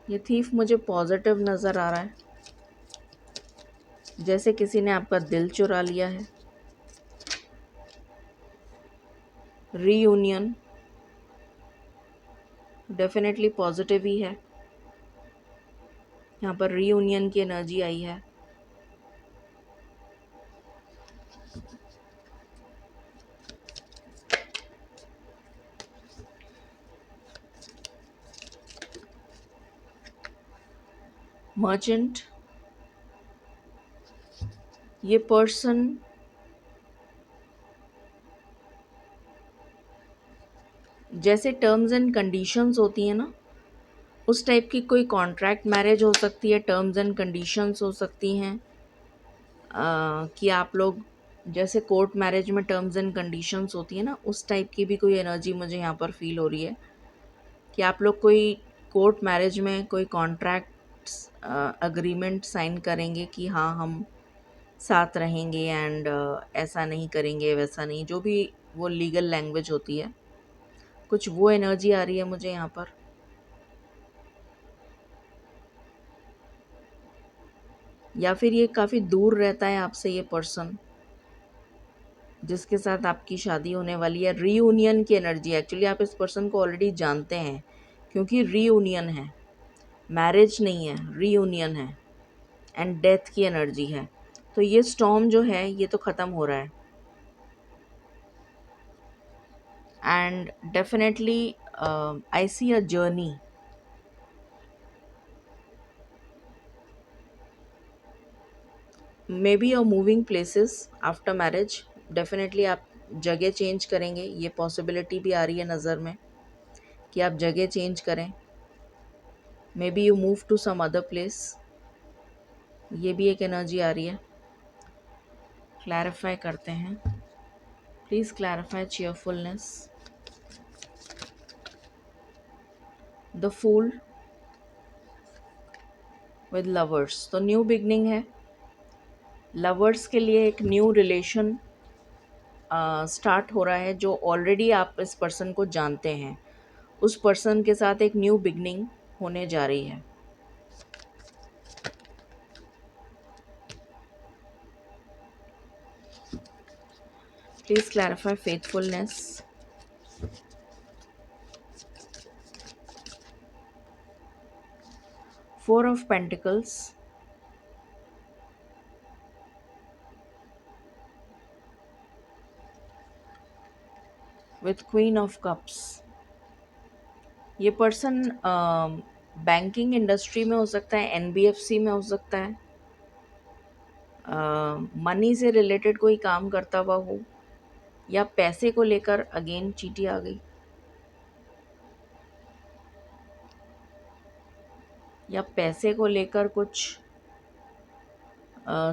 A: ये थीफ मुझे पॉजिटिव नज़र आ रहा है, जैसे किसी ने आपका दिल चुरा लिया है। रीयूनियन डेफिनेटली पॉजिटिव ही है, यहाँ पर रीयूनियन की एनर्जी आई है। मर्चेंट, ये पर्सन जैसे टर्म्स एंड कंडीशंस होती हैं ना, उस टाइप की कोई कॉन्ट्रैक्ट मैरिज हो सकती है, टर्म्स एंड कंडीशंस हो सकती हैं कि आप लोग जैसे कोर्ट मैरिज में टर्म्स एंड कंडीशंस होती है ना, उस टाइप की भी कोई एनर्जी मुझे यहाँ पर फील हो रही है कि आप लोग कोई कोर्ट मैरिज में कोई कॉन्ट्रैक्ट्स अग्रीमेंट साइन करेंगे कि हाँ हम साथ रहेंगे एंड ऐसा नहीं करेंगे वैसा नहीं, जो भी वो लीगल लैंग्वेज होती है, कुछ वो एनर्जी आ रही है मुझे यहाँ पर। या फिर ये काफ़ी दूर रहता है आपसे ये पर्सन जिसके साथ आपकी शादी होने वाली है। रीयूनियन की एनर्जी, एक्चुअली आप इस पर्सन को ऑलरेडी जानते हैं क्योंकि रीयूनियन है, मैरिज नहीं है, रीयूनियन है एंड डेथ की एनर्जी है। तो ये स्टॉर्म जो है ये तो ख़त्म हो रहा है and definitely I see a journey. Maybe a moving places after marriage, definitely आप जगह चेंज करेंगे, ये पॉसिबिलिटी भी आ रही है नज़र में कि आप जगह चेंज करें। Maybe you move to some other place, ये भी एक एनर्जी आ रही है। क्लैरिफाई करते हैं, please clarify cheerfulness. The fool with lovers, तो न्यू बिगनिंग है। लवर्स के लिए एक न्यू रिलेशन स्टार्ट हो रहा है जो ऑलरेडी आप इस पर्सन को जानते हैं, उस पर्सन के साथ एक न्यू बिगनिंग होने जा रही है। Please clarify faithfulness. Four of pentacles, with queen of cups, ये पर्सन बैंकिंग इंडस्ट्री में हो सकता है, एनबीएफसी में हो सकता है, मनी से रिलेटेड कोई काम करता हुआ हो, या पैसे को लेकर अगेन चीटी आ गई, या पैसे को लेकर कुछ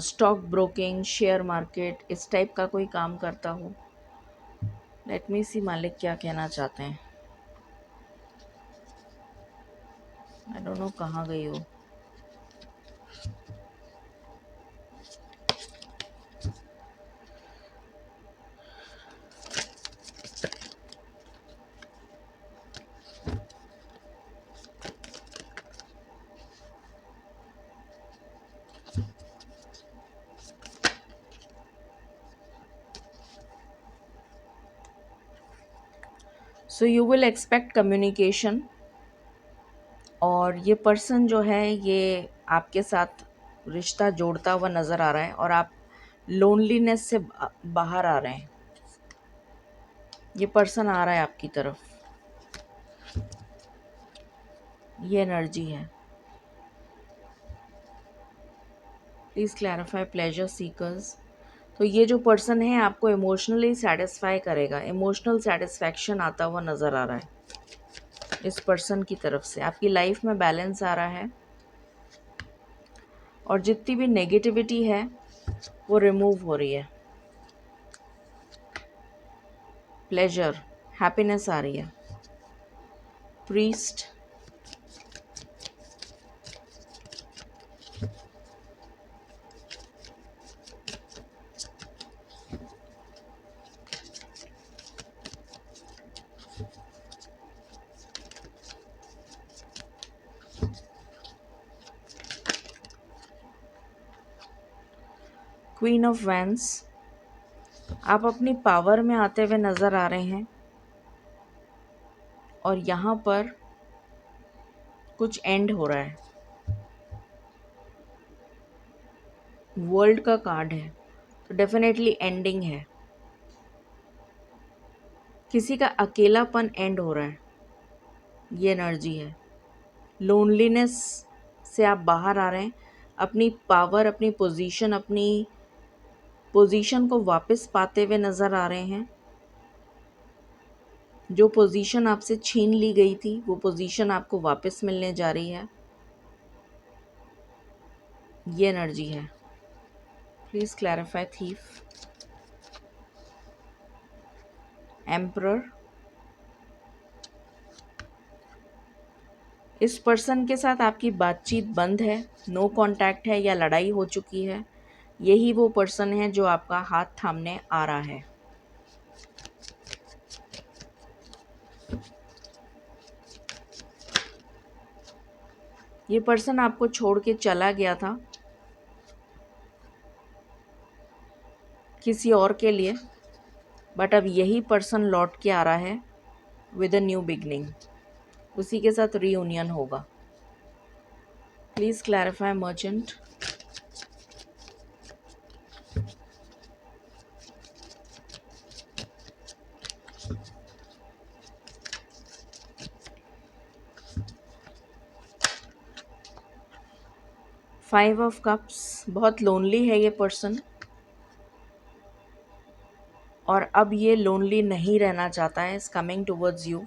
A: स्टॉक ब्रोकिंग, शेयर मार्केट, इस टाइप का कोई काम करता हो। लेट मी सी मालिक क्या कहना चाहते हैं। आई डोंट नो कहाँ गई हो। So you will expect communication, और ये पर्सन जो है ये आपके साथ रिश्ता जोड़ता हुआ नज़र आ रहा है और आप लोनलीनेस से बाहर आ रहे हैं। ये पर्सन आ रहा है आपकी तरफ, ये एनर्जी है। Please clarify pleasure seekers. तो ये जो पर्सन है आपको इमोशनली सेटिस्फाई करेगा, इमोशनल सेटिस्फैक्शन आता हुआ नज़र आ रहा है इस पर्सन की तरफ से। आपकी लाइफ में बैलेंस आ रहा है और जितनी भी नेगेटिविटी है वो रिमूव हो रही है। प्लेजर, हैप्पीनेस आ रही है। Priest, queen of wands. आप अपनी पावर में आते हुए नज़र आ रहे हैं और यहाँ पर कुछ एंड हो रहा है। वर्ल्ड का कार्ड है तो डेफिनेटली एंडिंग है। किसी का अकेलापन एंड हो रहा है, ये एनर्जी है। लोनलीनेस से आप बाहर आ रहे हैं, अपनी पावर, अपनी पोजीशन को वापस पाते हुए नज़र आ रहे हैं। जो पोजीशन आपसे छीन ली गई थी वो पोजीशन आपको वापस मिलने जा रही है, ये एनर्जी है। Please clarify thief, emperor. इस पर्सन के साथ आपकी बातचीत बंद है, नो कांटेक्ट है या लड़ाई हो चुकी है। यही वो पर्सन है जो आपका हाथ थामने आ रहा है। ये पर्सन आपको छोड़ के चला गया था किसी और के लिए, बट अब यही पर्सन लौट के आ रहा है विद अ न्यू बिगनिंग। उसी के साथ रीयूनियन होगा। Please clarify merchant, 5 of cups. बहुत लोनली है ये पर्सन और अब ये लोनली नहीं रहना चाहता है, इज़ कमिंग टुवर्ड्स यू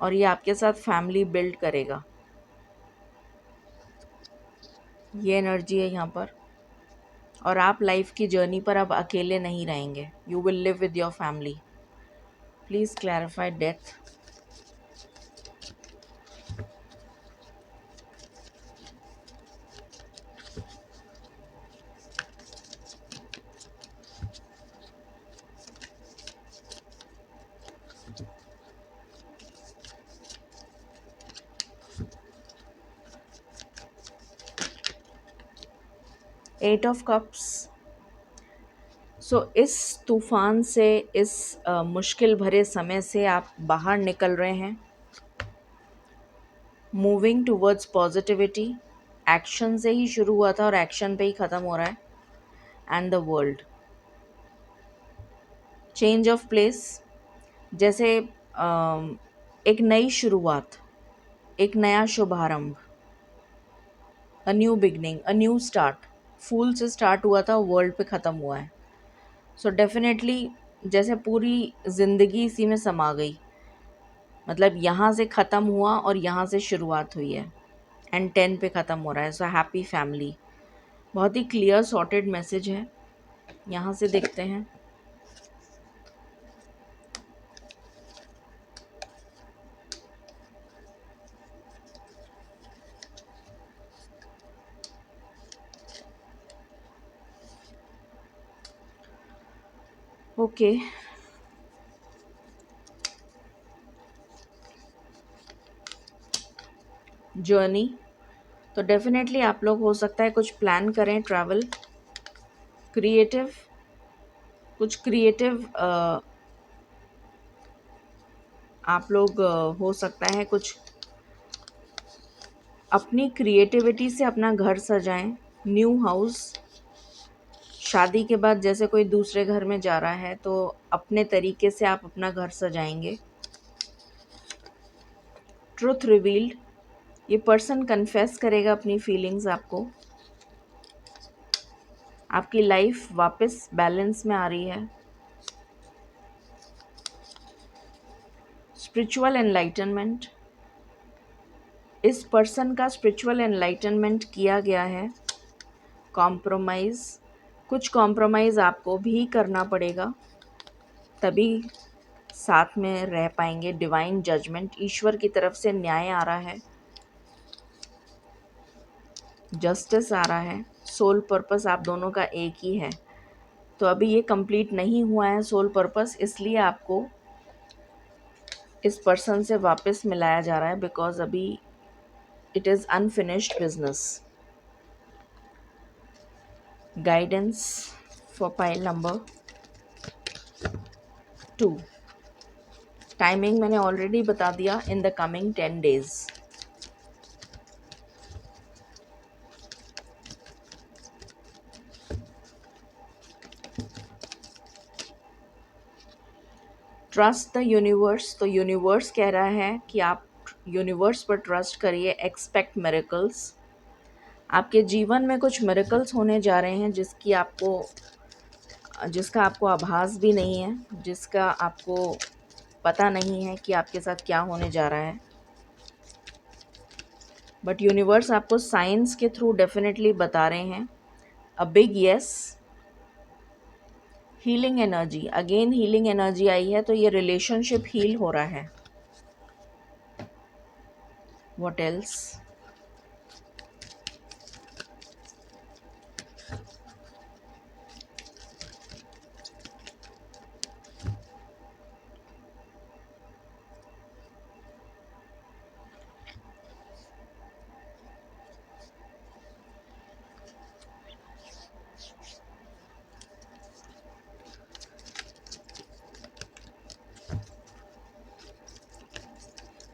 A: और ये आपके साथ फैमिली बिल्ड करेगा, ये एनर्जी है यहाँ पर। और आप लाइफ की जर्नी पर अब अकेले नहीं रहेंगे, you will live with your family. Please clarify death, 8 of cups. So इस तूफान से, इस मुश्किल भरे समय से आप बाहर निकल रहे हैं, मूविंग टूवर्ड्स पॉजिटिविटी। एक्शन से ही शुरू हुआ था और एक्शन पे ही ख़त्म हो रहा है। And the world, change of place. जैसे एक नई शुरुआत, एक नया शुभारंभ, a new beginning, a new start. फूल से स्टार्ट हुआ था, वर्ल्ड पे ख़त्म हुआ है। सो डेफिनेटली जैसे पूरी ज़िंदगी इसी में समा गई, मतलब यहाँ से ख़त्म हुआ और यहाँ से शुरुआत हुई है एंड 10 पे ख़त्म हो रहा है। So happy family. बहुत ही क्लियर सॉर्टेड मैसेज है। यहाँ से देखते हैं। Okay, journey. तो डेफिनेटली आप लोग हो सकता है कुछ प्लान करें, ट्रैवल, क्रिएटिव, कुछ क्रिएटिव आप लोग हो सकता है कुछ अपनी क्रिएटिविटी से अपना घर सजाएं, न्यू हाउस शादी के बाद जैसे कोई दूसरे घर में जा रहा है तो अपने तरीके से आप अपना घर सजाएंगे। ट्रुथ रिवील्ड, ये पर्सन कन्फेस करेगा अपनी फीलिंग्स आपको। आपकी लाइफ वापस बैलेंस में आ रही है। स्पिरिचुअल एनलाइटनमेंट, इस पर्सन का स्पिरिचुअल एनलाइटनमेंट किया गया है। कॉम्प्रोमाइज़, कुछ कॉम्प्रोमाइज़ आपको भी करना पड़ेगा, तभी साथ में रह पाएंगे। डिवाइन जजमेंट, ईश्वर की तरफ से न्याय आ रहा है, जस्टिस आ रहा है। सोल पर्पस आप दोनों का एक ही है, तो अभी ये कंप्लीट नहीं हुआ है सोल पर्पस, इसलिए आपको इस पर्सन से वापस मिलाया जा रहा है, बिकॉज अभी it is unfinished business. Guidance for pile number 2। Timing मैंने ऑलरेडी बता दिया, इन the coming 10 days। Trust the universe, तो यूनिवर्स कह रहा है कि आप यूनिवर्स पर ट्रस्ट करिए। एक्सपेक्ट मिरेकल्स, आपके जीवन में कुछ मिरेकल्स होने जा रहे हैं जिसका आपको आभास भी नहीं है, जिसका आपको पता नहीं है कि आपके साथ क्या होने जा रहा है। बट यूनिवर्स आपको साइंस के थ्रू डेफिनेटली बता रहे हैं a big yes. Healing energy, again healing energy आई है, तो ये रिलेशनशिप हील हो रहा है। What else?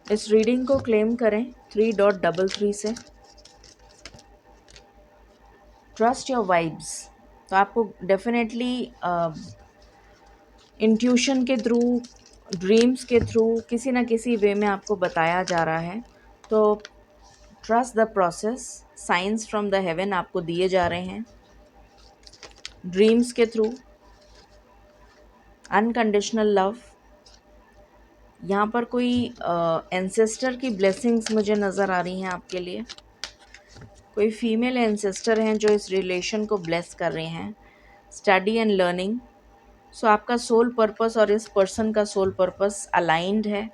A: इस रीडिंग को क्लेम करें 3.33 से। ट्रस्ट योर वाइब्स, तो आपको डेफिनेटली इंट्यूशन के थ्रू, ड्रीम्स के थ्रू, किसी ना किसी वे में आपको बताया जा रहा है। तो trust the process, science from the haven आपको दिए जा रहे हैं ड्रीम्स के थ्रू। अनकंडीशनल लव, यहाँ पर कोई एंसेस्टर की ब्लेसिंग्स मुझे नज़र आ रही हैं आपके लिए। कोई फीमेल एंसेस्टर हैं जो इस रिलेशन को ब्लेस कर रहे हैं। स्टडी एंड लर्निंग, सो आपका सोल पर्पस और इस पर्सन का सोल पर्पस अलाइंड है।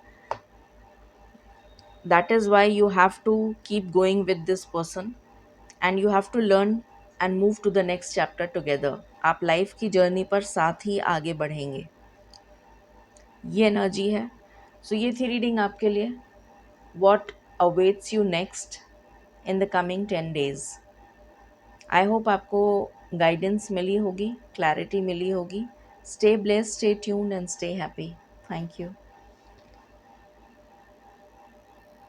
A: That is why you have to keep going with this person and you have to learn and move to the next chapter together. आप life की journey पर साथ ही आगे बढ़ेंगे, ये एनर्जी है। सो ये थी रीडिंग आपके लिए। What awaits you next in the coming 10 days? I hope आपको गाइडेंस मिली होगी, क्लैरिटी मिली होगी। Stay blessed, stay tuned and stay happy. Thank you.